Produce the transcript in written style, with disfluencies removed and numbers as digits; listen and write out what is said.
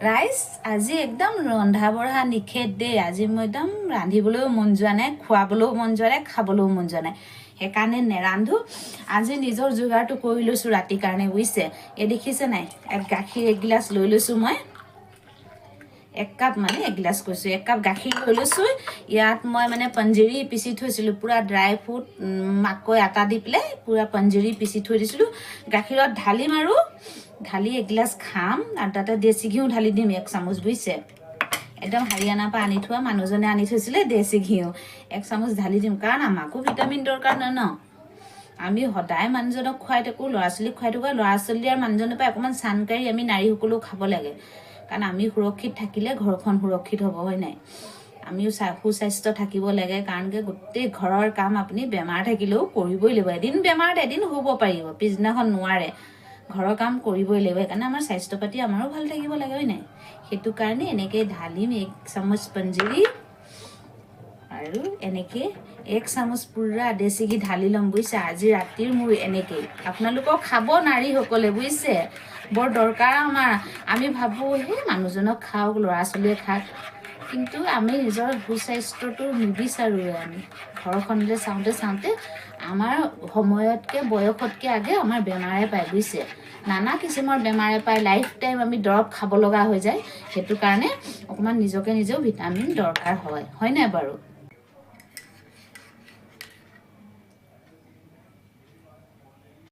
ৰাইজ আজি একদম ৰন্ধা বঢ়া নিষেধ দেই। আজি মই একদম ৰান্ধিবলৈও মন যোৱা নাই, খুৱাবলৈও মন যোৱা নাই, খাবলৈও মন যোৱা নাই, সেইকাৰণে নেৰান্ধো। আজি নিজৰ যোগাৰটো কৰি লৈছোঁ ৰাতিৰ কাৰণে, বুজিছে। এই দেখিছে নাই, গাখীৰ এগিলাচ লৈ লৈছোঁ মই, 1 কাপ মানে এগিলাচ কৈছোঁ, 1 কাপ গাখীৰ লৈ লৈছোঁ। ইয়াত মই মানে পঞ্জীৰী পিচি থৈছিলোঁ, পূৰা ড্ৰাই ফ্ৰুট মাকৈ আটা দি পেলাই পূৰা পঞ্জীৰী পিচি থৈ দিছিলোঁ। গাখীৰত ঢালিম আৰু ঢালি এগিলাচ খাম, আৰু তাতে দেশী ঘিউ ঢালি দিম 1 চামুচ, বুজিছে। একদম হাৰিয়ানাৰ পৰা আনি থোৱা, মানুহজনে আনি থৈছিলে দেশী ঘিউ, 1 চামুচ ঢালি দিম, কাৰণ আমাকো ভিটামিন দৰকাৰ নহয় ন। আমি সদায় মানুহজনক খুৱাই থাকোঁ, ল'ৰা ছোৱালীক খুৱাই থাকোঁ, ল'ৰা ছোৱালী আৰু মানুহজনৰ পৰা অকণমান চানকাৰী আমি নাৰীসকলেও খাব লাগে, কাৰণ আমি সুৰক্ষিত থাকিলে ঘৰখন সুৰক্ষিত হ'ব, হয় নাই। আমিও সুস্বাস্থ্য থাকিব লাগে, কাৰণ গোটেই ঘৰৰ কাম আপুনি বেমাৰ থাকিলেও কৰিবই লাগিব। এদিন বেমাৰত এদিন শুব পাৰিব, পিছদিনাখন নোৱাৰে, ঘৰৰ কাম কৰিবই লাগিব। সেইকাৰণে আমাৰ স্বাস্থ্য পাতি আমাৰো ভাল থাকিব লাগে, হয় নাই। সেইটো কাৰণে এনেকৈ ঢালিম 1 চামুচ পঞ্জীৰী, আৰু এনেকৈ 1 চামুচ পূৰা দেশী ঘি ঢালি ল'ম, বুজিছে। আজি ৰাতিৰ মোৰ এনেকেই, আপোনালোকক খাব নাৰীসকলে, বুজিছে, বৰ দৰকাৰ আমাৰ। আমি ভাবোঁ সেই মানুহজনক খাওক, ল'ৰা ছোৱালীয়ে খাওক, কিন্তু আমি নিজৰ সুস্বাস্থ্যটো নিবিচাৰোঁৱে। আমি ঘৰখনলৈ চাওঁতে আমাৰ সময়তকৈ বয়সতকৈ আগে আমাৰ বেমাৰে পায়, বুজিছে। নানা কিচিমৰ বেমাৰে পায়, লাইফ টাইম আমি দৰৱ খাব লগা হৈ যায়। সেইটো কাৰণে অকণমান নিজকে নিজেও ভিটামিন দৰকাৰ হয় নাই বাৰু।